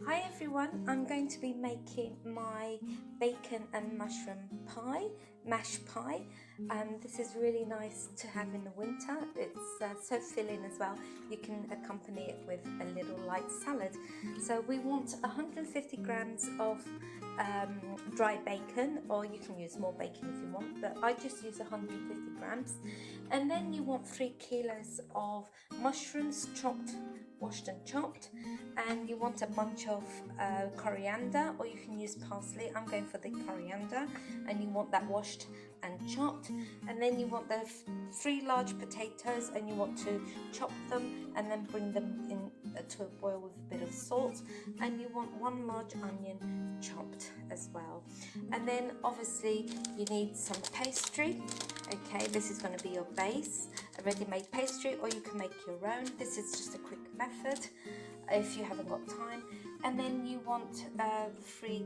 Hi everyone, I'm going to be making my bacon and mushroom pie, mash pie. This is really nice to have in the winter. It's so filling as well. You can accompany it with a little light salad. So we want 150 grams of dry bacon, or you can use more bacon if you want, but I just use 150 grams. And then you want 3 kilos of mushrooms, chopped, washed and chopped, and you want a bunch of coriander, or you can use parsley. I'm going for the coriander, and you want that washed and chopped. And then you want the 3 large potatoes, and you want to chop them and then bring them in to a boil with a bit of salt. And you want 1 large onion chopped as well. And then obviously you need some pastry. Okay, this is going to be your base, a ready-made pastry, or you can make your own. This is just a quick method if you haven't got time. And then you want 3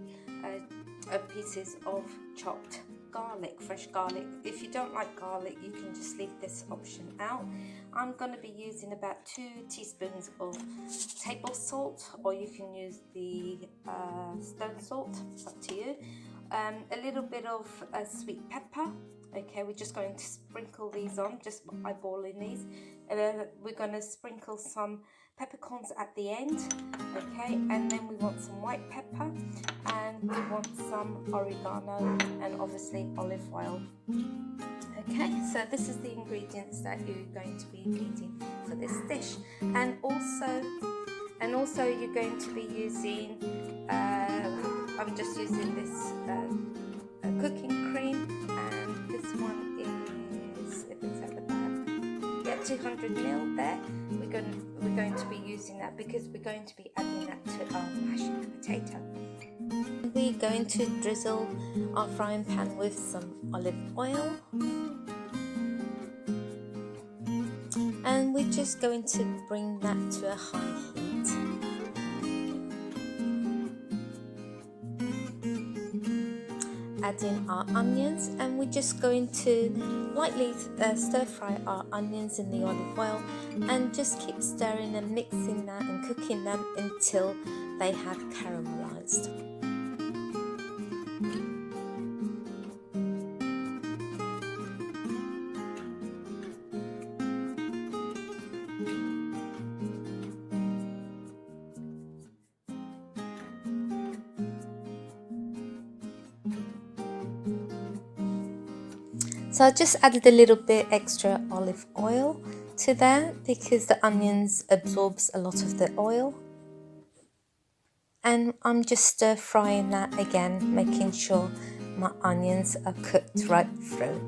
pieces of chopped garlic, fresh garlic. If you don't like garlic, you can just leave this option out. I'm going to be using about 2 teaspoons of table salt, or you can use the stone salt, up to you. A little bit of sweet pepper. Okay, we're just going to sprinkle these on, just eyeballing these. We're going to sprinkle some peppercorns at the end. Okay, and then we want some white pepper, and we want some oregano, and obviously olive oil. Okay, so this is the ingredients that you're going to be needing for this dish. And also you're going to be using I'm just using this cooking cream, and this one is, if it's at the back, yeah, 200 ml there. We're going to be using that because we're going to be adding that to our mashed potato. We're going to drizzle our frying pan with some olive oil, and we're just going to bring that to a high heat. Add in our onions, and we're just going to lightly stir fry our onions in the olive oil, and just keep stirring and mixing that and cooking them until they have caramelized. So I just added a little bit extra olive oil to that because the onions absorbs a lot of the oil. And I'm just stir frying that again, making sure my onions are cooked right through.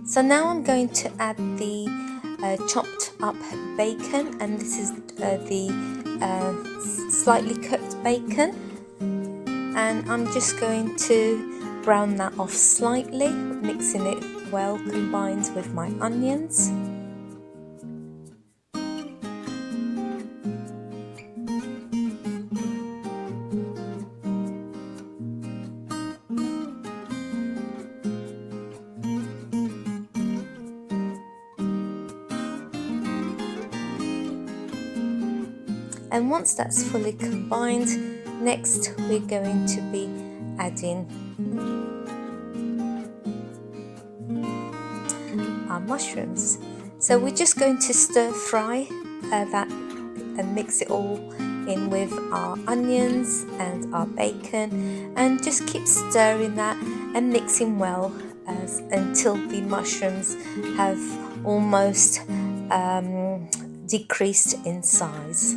So now I'm going to add the chopped up bacon, and this is the slightly cooked bacon, and I'm just going to brown that off slightly, mixing it well combined with my onions. And once that's fully combined, next we're going to be adding our mushrooms. So we're just going to stir fry that and mix it all in with our onions and our bacon, and just keep stirring that and mixing well until the mushrooms have almost decreased in size.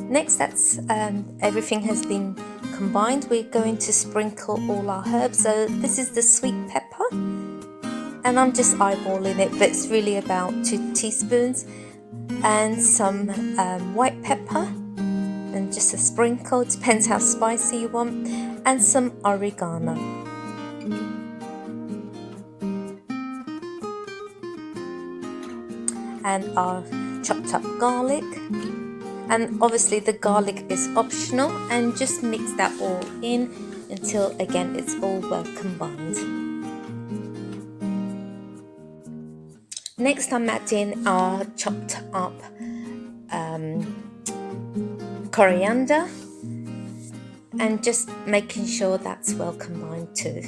Next, that's everything has been combined. We're going to sprinkle all our herbs. So this is the sweet pepper, and I'm just eyeballing it, but it's really about 2 teaspoons, and some white pepper, and just a sprinkle, depends how spicy you want, and some oregano. And our chopped up garlic, and obviously the garlic is optional, and just mix that all in until again it's all well combined. Next, I'm adding our chopped up coriander, and just making sure that's well combined too.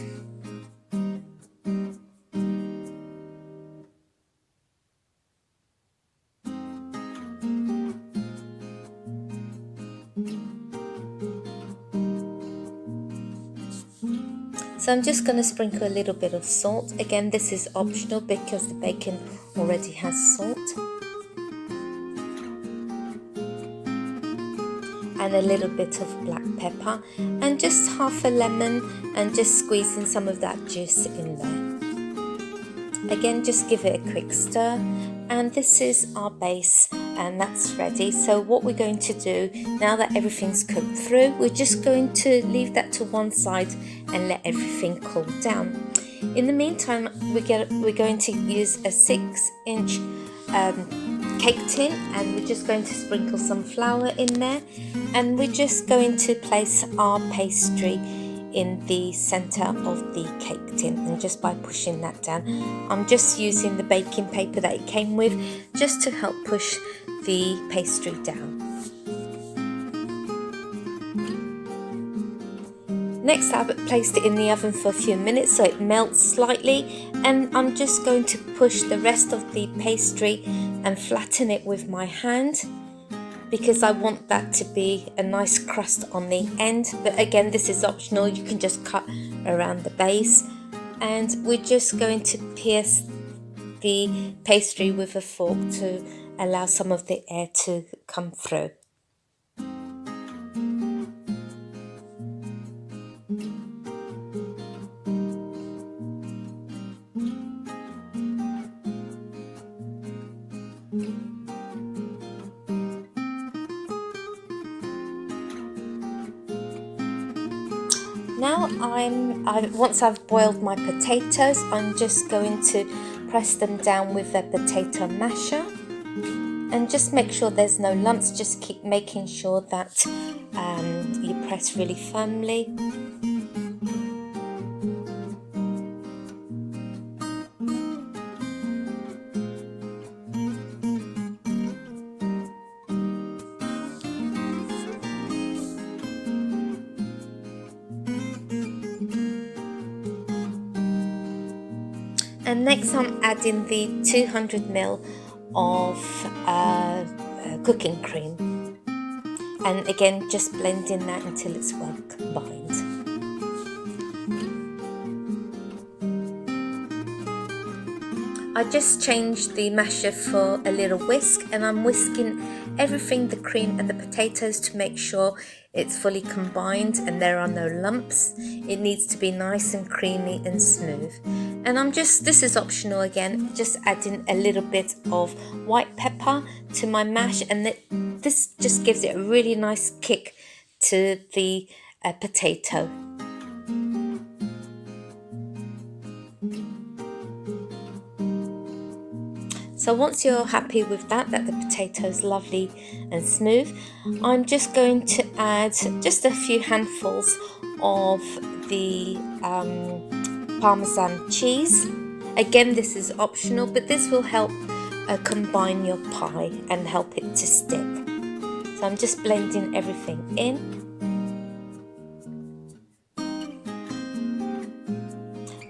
So I'm just going to sprinkle a little bit of salt. Again, this is optional because the bacon already has salt. And a little bit of black pepper, and just half a lemon, and just squeezing some of that juice in there. Again, just give it a quick stir, and this is our base, and that's ready. So what we're going to do now that everything's cooked through, we're just going to leave that to one side and let everything cool down. In the meantime, we're going to use a 6-inch cake tin, and we're just going to sprinkle some flour in there, and we're just going to place our pastry in the center of the cake tin, and just by pushing that down, I'm just using the baking paper that it came with just to help push the pastry down. Next, I've placed it in the oven for a few minutes so it melts slightly, and I'm just going to push the rest of the pastry and flatten it with my hand, because I want that to be a nice crust on the end. But again, this is optional, you can just cut around the base, and we're just going to pierce the pastry with a fork to allow some of the air to come through. Now once I've boiled my potatoes, I'm just going to press them down with a potato masher, and just make sure there's no lumps. Just keep making sure that you press really firmly. And next I'm adding the 200 ml of cooking cream, and again just blending that until it's well combined. I just changed the masher for a little whisk, and I'm whisking everything, the cream and the potatoes, to make sure it's fully combined and there are no lumps. It needs to be nice and creamy and smooth. And this is optional again, just adding a little bit of white pepper to my mash, and this just gives it a really nice kick to the potato. So once you're happy with that the potato is lovely and smooth, I'm just going to add just a few handfuls of the Parmesan cheese. Again, this is optional, but this will help combine your pie and help it to stick. So I'm just blending everything in.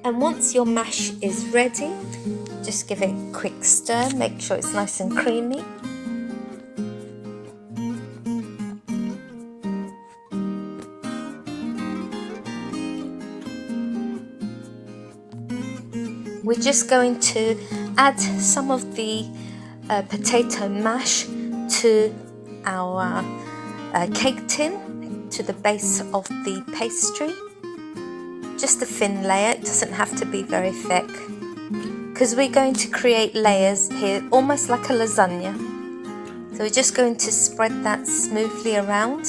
And once your mash is ready, just give it a quick stir, make sure it's nice and creamy. We're just going to add some of the potato mash to our cake tin to the base of the pastry. Just a thin layer, it doesn't have to be very thick, because we're going to create layers here almost like a lasagna. So we're just going to spread that smoothly around.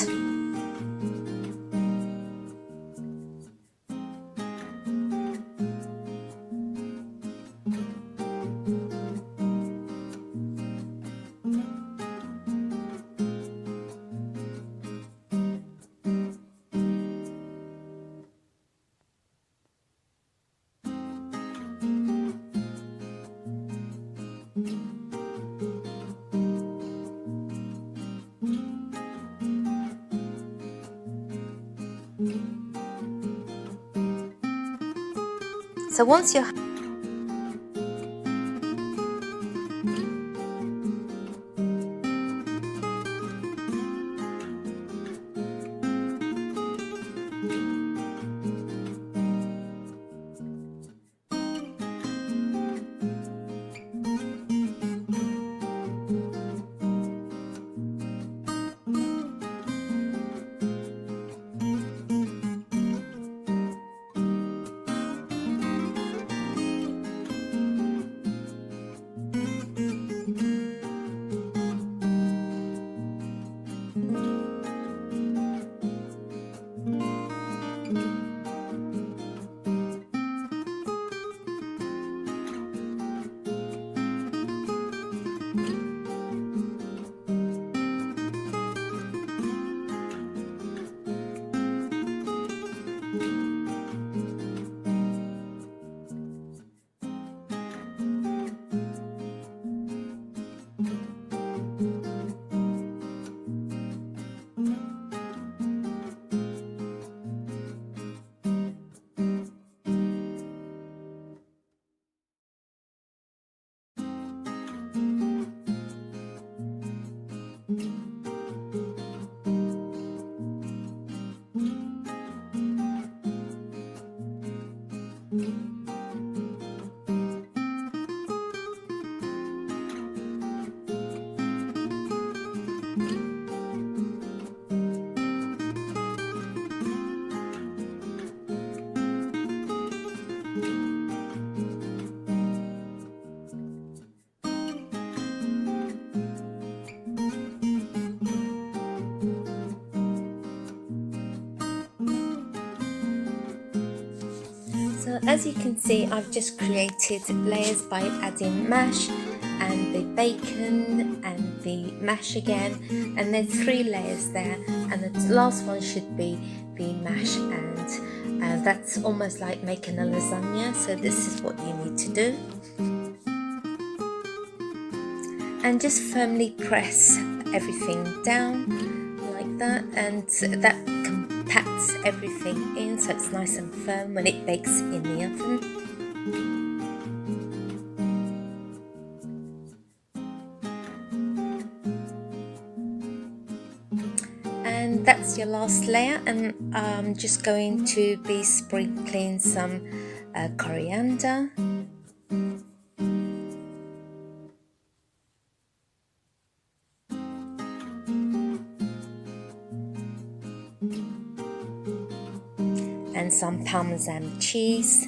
So once you're So as you can see, I've just created layers by adding mash and the bacon and the mash again, and there's 3 layers there, and the last one should be the mash, and that's almost like making a lasagna. So this is what you need to do, and just firmly press everything down like that, and that compacts everything in so it's nice and firm when it bakes in the oven. And that's your last layer, and I'm just going to be sprinkling some coriander. And some Parmesan cheese,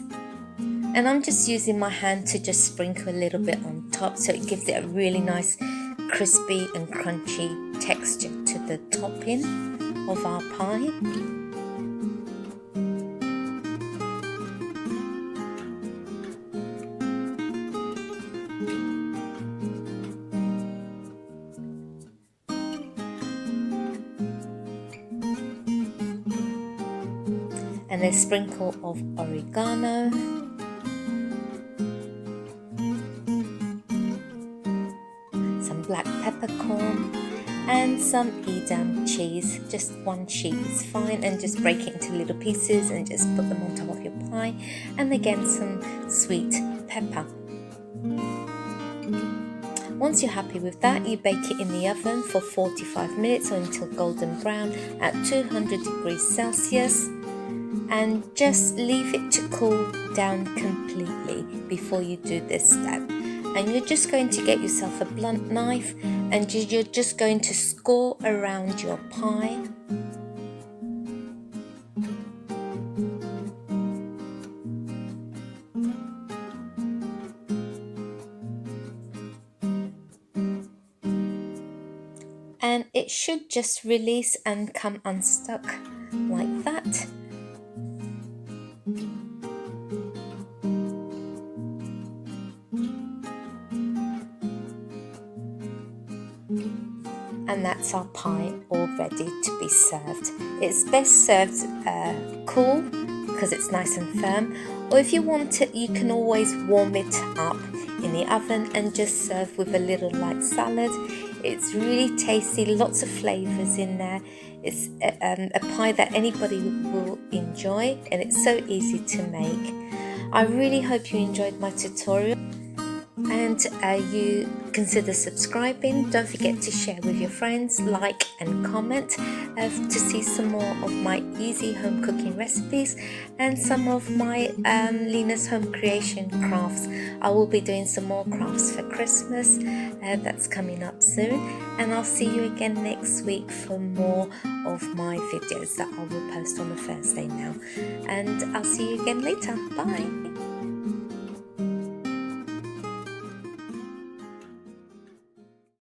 and I'm just using my hand to just sprinkle a little bit on top, so it gives it a really nice crispy and crunchy texture to the topping of our pie. And a sprinkle of oregano, some black peppercorn, and some Edam cheese. Just 1 sheet is fine, and just break it into little pieces and just put them on top of your pie, and again some sweet pepper. Once you're happy with that, you bake it in the oven for 45 minutes or until golden brown at 200 degrees Celsius. And just leave it to cool down completely before you do this step. and you're just going to get yourself a blunt knife and you're just going to score around your pie. And it should just release and come unstuck like that. And that's our pie all ready to be served. It's best served cool because it's nice and firm, or if you want it you can always warm it up in the oven and just serve with a little light salad. It's really tasty, lots of flavors in there. It's a pie that anybody will enjoy, and it's so easy to make. I really hope you enjoyed my tutorial, and you consider subscribing. Don't forget to share with your friends, like and comment to see some more of my easy home cooking recipes and some of my Lena's Home Creation crafts. I will be doing some more crafts for Christmas, that's coming up soon, and I'll see you again next week for more of my videos that I will post on a Thursday now, and I'll see you again later. Bye.